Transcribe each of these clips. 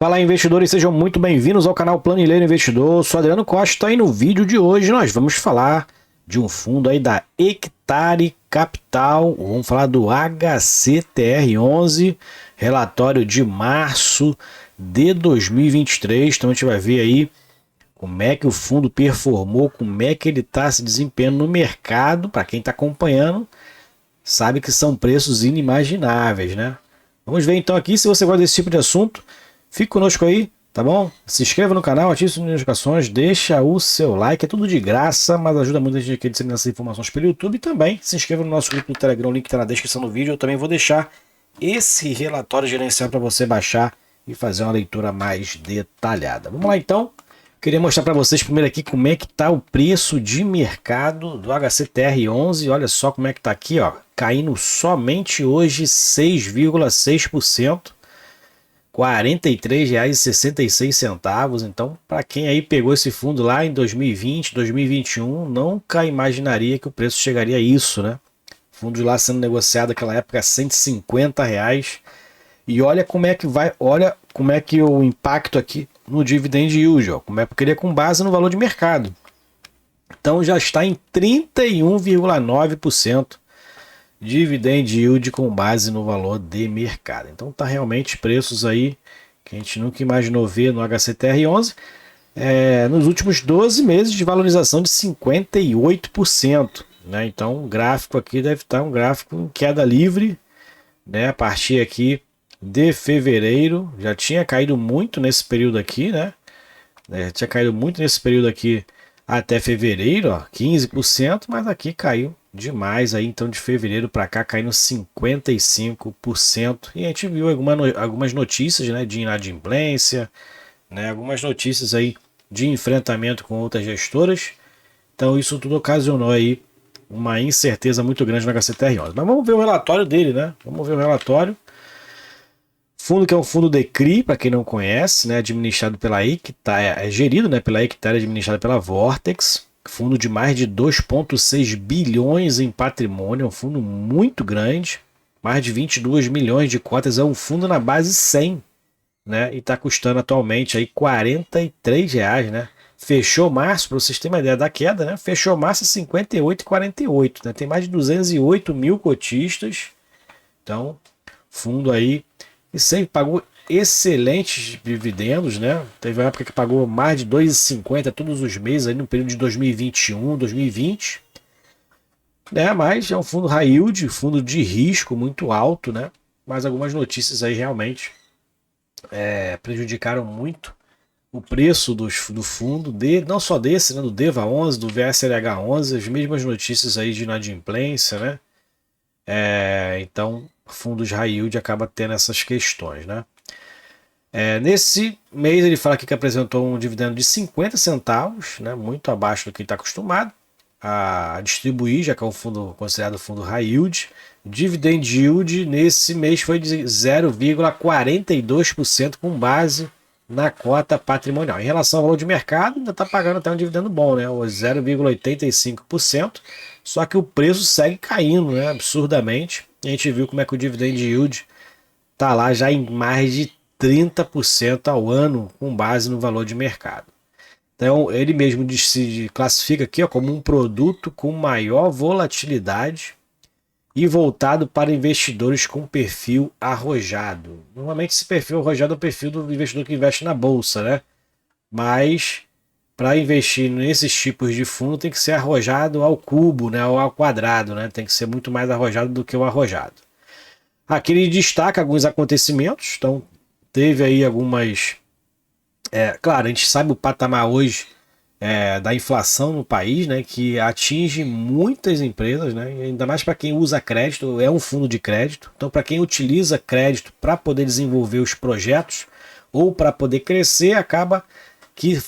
Fala, investidores, sejam muito bem-vindos ao canal Planilheiro Investidor. Sou Adriano Costa e no vídeo de hoje nós vamos falar de um fundo aí da Hectare Capital. Vamos falar do HCTR11, relatório de março de 2023. Então a gente vai ver aí como é que o fundo performou, como é que ele está se desempenhando no mercado. Para quem está acompanhando, sabe que são preços inimagináveis, né? Vamos ver então aqui, se você gosta desse tipo de assunto, fique conosco aí, tá bom? Se inscreva no canal, ative as notificações, deixa o seu like, é tudo de graça, mas ajuda muito a gente aqui a disseminar essas informações pelo YouTube. E também se inscreva no nosso grupo do Telegram, o link está na descrição do vídeo. Eu também vou deixar esse relatório gerencial para você baixar e fazer uma leitura mais detalhada. Vamos lá então. Queria mostrar para vocês primeiro aqui como é que está o preço de mercado do HCTR11. Olha só como é que está aqui, ó, caindo somente hoje 6,6%. R$ 43,66. Então, para quem aí pegou esse fundo lá em 2020, 2021, nunca imaginaria que o preço chegaria a isso, né? Fundo lá sendo negociado naquela época a R$ 150. E olha como é que vai, olha como é que o impacto aqui no dividend yield, ó, como é porque ele é com base no valor de mercado. Então já está em 31,9%. Dividend yield com base no valor de mercado. Então tá realmente preços aí que a gente nunca imaginou ver no HCTR11. Nos últimos 12 meses de valorização de 58%. Né? Então o gráfico aqui deve estar um gráfico em queda livre, né? A partir aqui de fevereiro. Já tinha caído muito nesse período aqui, né? Tinha caído muito nesse período aqui até fevereiro, ó, 15%, mas aqui caiu demais aí, então de fevereiro para cá caindo 55%. E a gente viu algumas notícias, né, de inadimplência, né, algumas notícias aí de enfrentamento com outras gestoras. Então isso tudo ocasionou aí uma incerteza muito grande no HCTR11. Mas vamos ver o relatório dele, né? Vamos ver o relatório. Fundo que é um fundo de CRI, para quem não conhece, né, administrado pela Hectare, gerido, né, pela Hectare, administrado pela Vortex. Fundo de mais de 2,6 bilhões em patrimônio, é um fundo muito grande, mais de 22 milhões de cotas, é um fundo na base 100, né? E está custando atualmente aí R$ 43, né? Fechou março, para vocês terem uma ideia da queda, né? Fechou março a 58,48, né? Tem mais de 208 mil cotistas, então fundo aí e sempre pagou excelentes dividendos, né? Teve uma época que pagou mais de 2,50 todos os meses aí no período de 2021, 2020, né? Mas é um fundo high yield, fundo de risco muito alto, né? Mas algumas notícias aí realmente prejudicaram muito o preço do fundo, não só desse, né? Do DEVA11, do VSLH11, as mesmas notícias aí de inadimplência, né? Então, fundos high yield acaba tendo essas questões, né? Nesse mês ele fala aqui que apresentou um dividendo de 50 centavos, né, muito abaixo do que ele está acostumado a distribuir, já que é um fundo considerado fundo high yield. Dividend yield nesse mês foi de 0,42% com base na cota patrimonial. Em relação ao valor de mercado, ainda está pagando até um dividendo bom, né, 0,85%, só que o preço segue caindo, né, absurdamente. E a gente viu como é que o dividend yield está lá já em mais de 30% ao ano com base no valor de mercado. Então ele mesmo se classifica aqui, ó, como um produto com maior volatilidade e voltado para investidores com perfil arrojado. Normalmente esse perfil arrojado é o perfil do investidor que investe na bolsa, né? Mas para investir nesses tipos de fundo tem que ser arrojado ao cubo, né, ou ao quadrado, né? Tem que ser muito mais arrojado do que o arrojado. Aqui ele destaca alguns acontecimentos, então teve aí algumas. Claro, a gente sabe o patamar hoje da inflação no país, né, que atinge muitas empresas, né, ainda mais para quem usa crédito, é um fundo de crédito. Então, para quem utiliza crédito para poder desenvolver os projetos ou para poder crescer, acaba que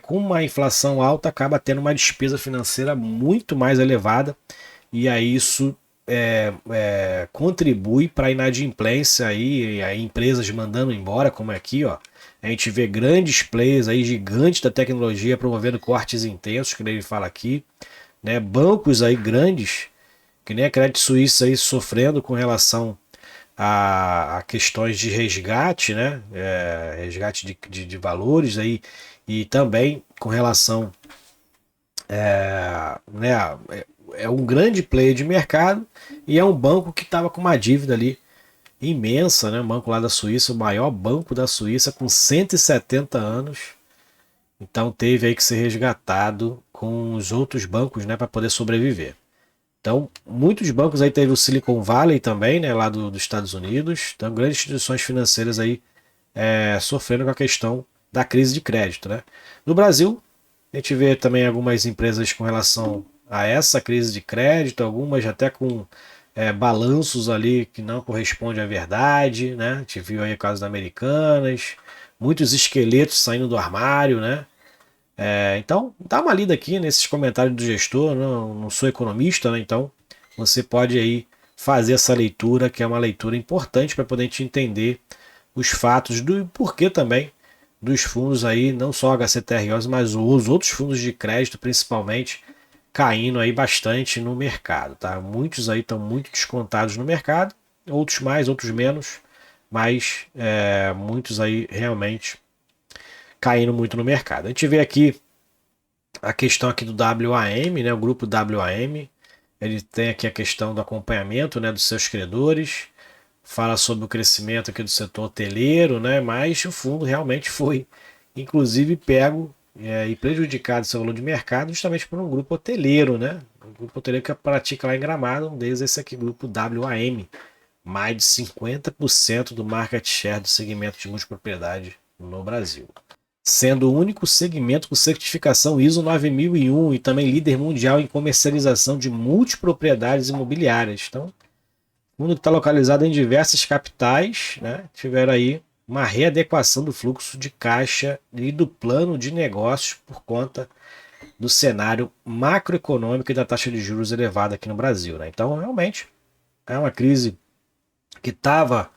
com uma inflação alta acaba tendo uma despesa financeira muito mais elevada, e aí isso contribui para a inadimplência aí, empresas mandando embora, como aqui, ó. A gente vê grandes players aí, gigantes da tecnologia, promovendo cortes intensos, que ele fala aqui, né? Bancos aí grandes, que nem a Credit Suisse aí sofrendo com relação a questões de resgate, né? Resgate de valores aí, e também com relação, né? É um grande player de mercado e é um banco que estava com uma dívida ali imensa, né? Um banco lá da Suíça, o maior banco da Suíça, com 170 anos. Então teve aí que ser resgatado com os outros bancos, né, para poder sobreviver. Então, muitos bancos aí, teve o Silicon Valley também, né, lá dos Estados Unidos. Então, grandes instituições financeiras aí sofrendo com a questão da crise de crédito, né. No Brasil, a gente vê também algumas empresas com relação a essa crise de crédito, algumas até com balanços ali que não correspondem à verdade, né. A gente viu aí o caso da Americanas, muitos esqueletos saindo do armário, né. Então, dá uma lida aqui nesses comentários do gestor. Não sou economista, né? Então você pode aí fazer essa leitura, que é uma leitura importante para poder a gente entender os fatos do porquê também dos fundos aí, não só HCTROs, mas os outros fundos de crédito, principalmente, caindo aí bastante no mercado, tá? Muitos aí estão muito descontados no mercado, outros mais, outros menos, mas muitos aí realmente caindo muito no mercado. A gente vê aqui a questão aqui do WAM, né, o grupo WAM, ele tem aqui a questão do acompanhamento, né, dos seus credores, fala sobre o crescimento aqui do setor hoteleiro, né, mas o fundo realmente foi, inclusive, pego e prejudicado seu valor de mercado justamente por um grupo hoteleiro, né, um grupo hoteleiro que pratica lá em Gramado, um deles é esse aqui, grupo WAM, mais de 50% do market share do segmento de multipropriedade no Brasil, sendo o único segmento com certificação ISO 9001 e também líder mundial em comercialização de multipropriedades imobiliárias. Então, o fundo que está localizado em diversas capitais, né, tiveram aí uma readequação do fluxo de caixa e do plano de negócios por conta do cenário macroeconômico e da taxa de juros elevada aqui no Brasil, né? Então, realmente, é uma crise que estava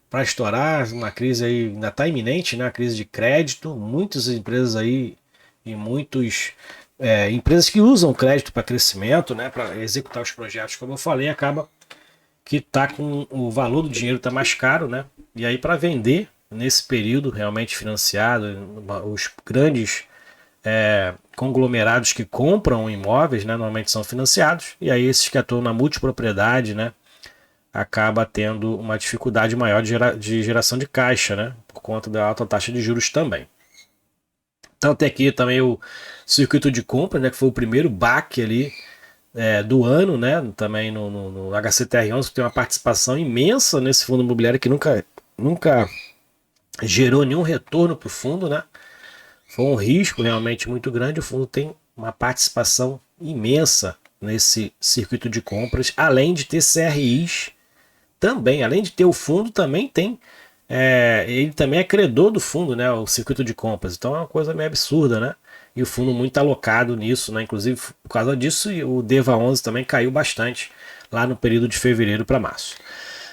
para estourar, uma crise aí ainda está iminente, né? A crise de crédito, muitas empresas aí e muitos empresas que usam crédito para crescimento, né? Para executar os projetos, como eu falei, acaba que tá com o valor do dinheiro tá mais caro, né? E aí para vender nesse período realmente financiado, os grandes conglomerados que compram imóveis, né? Normalmente são financiados, e aí esses que atuam na multipropriedade, né? Acaba tendo uma dificuldade maior de geração de caixa, né? Por conta da alta taxa de juros também. Então tem aqui também o circuito de compra, né? Que foi o primeiro baque ali do ano, né? Também no HCTR11, que tem uma participação imensa nesse fundo imobiliário que nunca gerou nenhum retorno para o fundo, né? Foi um risco realmente muito grande. O fundo tem uma participação imensa nesse circuito de compras, além de ter CRIs também, além de ter o fundo, também tem. Ele também é credor do fundo, né? O circuito de compras. Então é uma coisa meio absurda, né? E o fundo muito alocado nisso, né? Inclusive, por causa disso, o DEVA 11 também caiu bastante lá no período de fevereiro para março.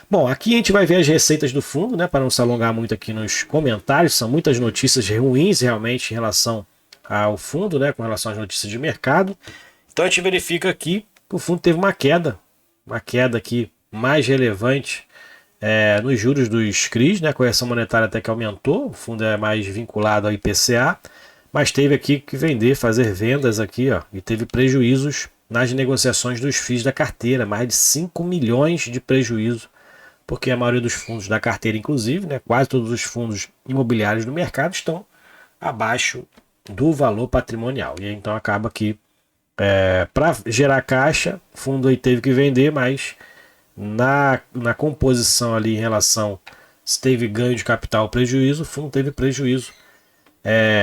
Bom, aqui a gente vai ver as receitas do fundo, né? Para não se alongar muito aqui nos comentários, são muitas notícias ruins realmente em relação ao fundo, né? Com relação às notícias de mercado. Então a gente verifica aqui que o fundo teve uma queda aqui mais relevante nos juros dos CRIs, né? A correção monetária até que aumentou, o fundo é mais vinculado ao IPCA, mas teve aqui que fazer vendas aqui, ó, e teve prejuízos nas negociações dos FIIs da carteira, mais de 5 milhões de prejuízo, porque a maioria dos fundos da carteira, inclusive, né, quase todos os fundos imobiliários do mercado estão abaixo do valor patrimonial. E então acaba que, para gerar caixa, o fundo aí teve que vender, mas na composição ali em relação se teve ganho de capital ou prejuízo, o fundo teve prejuízo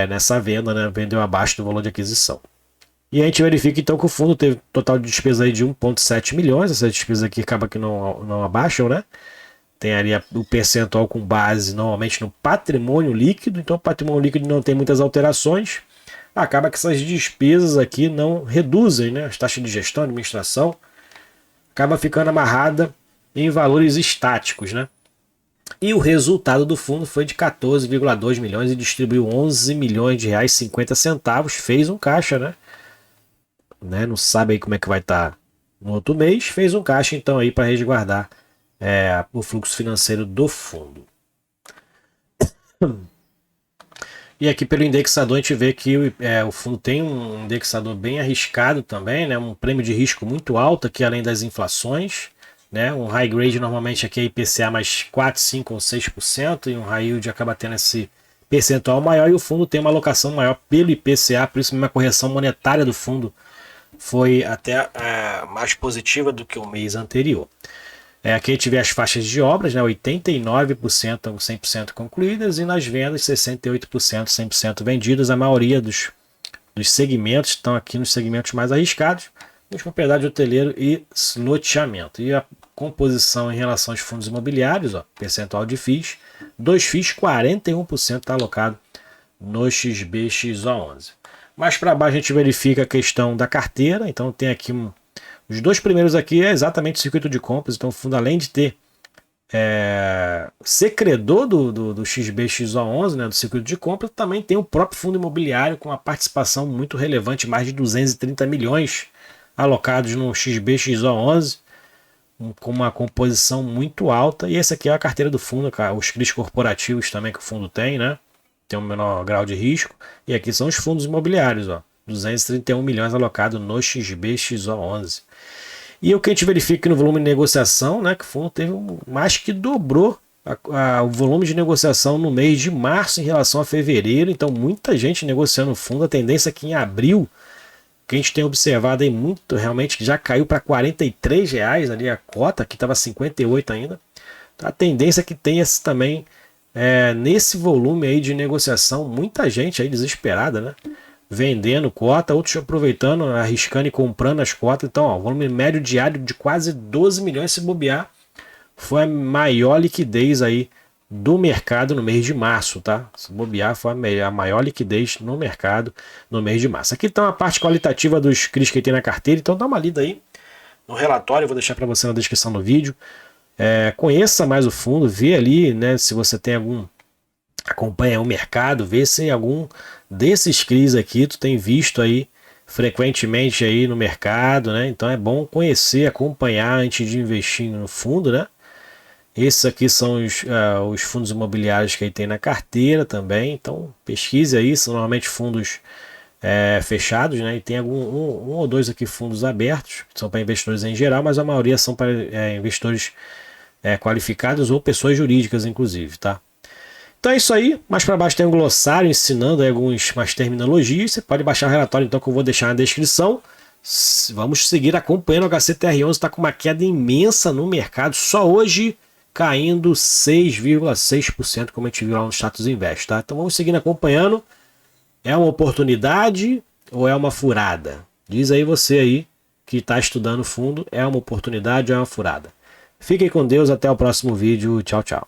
nessa venda, né? Vendeu abaixo do valor de aquisição. E a gente verifica então que o fundo teve total de despesa aí de 1,7 milhões. Essas despesas aqui acaba que não abaixam, né? Tem ali o percentual com base normalmente no patrimônio líquido. Então o patrimônio líquido não tem muitas alterações. Acaba que essas despesas aqui não reduzem, né? As taxas de gestão, administração, acaba ficando amarrada em valores estáticos, né? E o resultado do fundo foi de 14,2 milhões e distribuiu 11 milhões de reais 50 centavos, fez um caixa, né? Não sabe aí como é que vai estar no outro mês, fez um caixa então aí para resguardar o fluxo financeiro do fundo. E aqui pelo indexador a gente vê que o fundo tem um indexador bem arriscado também, né? Um prêmio de risco muito alto aqui além das inflações. Né? Um high grade normalmente aqui é IPCA mais 4, 5 ou 6%, e um high yield acaba tendo esse percentual maior, e o fundo tem uma alocação maior pelo IPCA, por isso mesmo a correção monetária do fundo foi até mais positiva do que o mês anterior. Aqui a gente vê as faixas de obras, né? 89% 100% concluídas, e nas vendas 68% 100% vendidas. A maioria dos segmentos estão aqui nos segmentos mais arriscados, de propriedade hoteleiro e loteamento. E a composição em relação aos fundos imobiliários, ó, percentual de FIIs, 2 FIIs, 41% está alocado no XBXO11. Mais para baixo a gente verifica a questão da carteira, então tem aqui os dois primeiros aqui é exatamente o circuito de compras, então o fundo além de ter ser credor do XBXO11, né, do circuito de compra, também tem o próprio fundo imobiliário com uma participação muito relevante, mais de 230 milhões alocados no XBXO11, com uma composição muito alta. E esse aqui é a carteira do fundo, os CRIs corporativos também que o fundo tem, né? Tem um menor grau de risco. E aqui são os fundos imobiliários, ó, 231 milhões alocados no XBXO11. E o que a gente verifica no volume de negociação, né, que o fundo teve mais que dobrou o volume de negociação no mês de março em relação a fevereiro. Então muita gente negociando o fundo. A tendência é que em abril, que a gente tem observado aí muito, realmente já caiu para R$43 ali a cota, que estava 58 ainda. A tendência é que tenha também nesse volume aí de negociação, muita gente aí desesperada, né? Vendendo cota, outros aproveitando, arriscando e comprando as cotas. Então, ó, volume médio diário de quase 12 milhões, se bobear, foi a maior liquidez aí do mercado no mês de março, tá? Se bobear, foi a maior liquidez no mercado no mês de março. Aqui está a parte qualitativa dos CRIs que tem na carteira, então dá uma lida aí no relatório, eu vou deixar para você na descrição do vídeo. Conheça mais o fundo, vê ali, né, se você tem acompanha o mercado, vê se algum desses CRIs aqui tu tem visto aí frequentemente aí no mercado, né? Então é bom conhecer, acompanhar antes de investir no fundo, né? Esses aqui são os fundos imobiliários que aí tem na carteira também, então pesquise aí, são normalmente fundos fechados, né? E tem um ou dois aqui fundos abertos, que são para investidores em geral, mas a maioria são para investidores qualificados ou pessoas jurídicas, inclusive, tá? Então é isso aí, mais para baixo tem um glossário ensinando algumas terminologias, você pode baixar o relatório então que eu vou deixar na descrição. Vamos seguir acompanhando, o HCTR11 está com uma queda imensa no mercado, só hoje caindo 6,6%, como a gente viu lá no Status Invest, tá? Então vamos seguindo acompanhando. É uma oportunidade ou é uma furada? Diz aí você aí que está estudando fundo, é uma oportunidade ou é uma furada? Fiquem com Deus, até o próximo vídeo, tchau, tchau.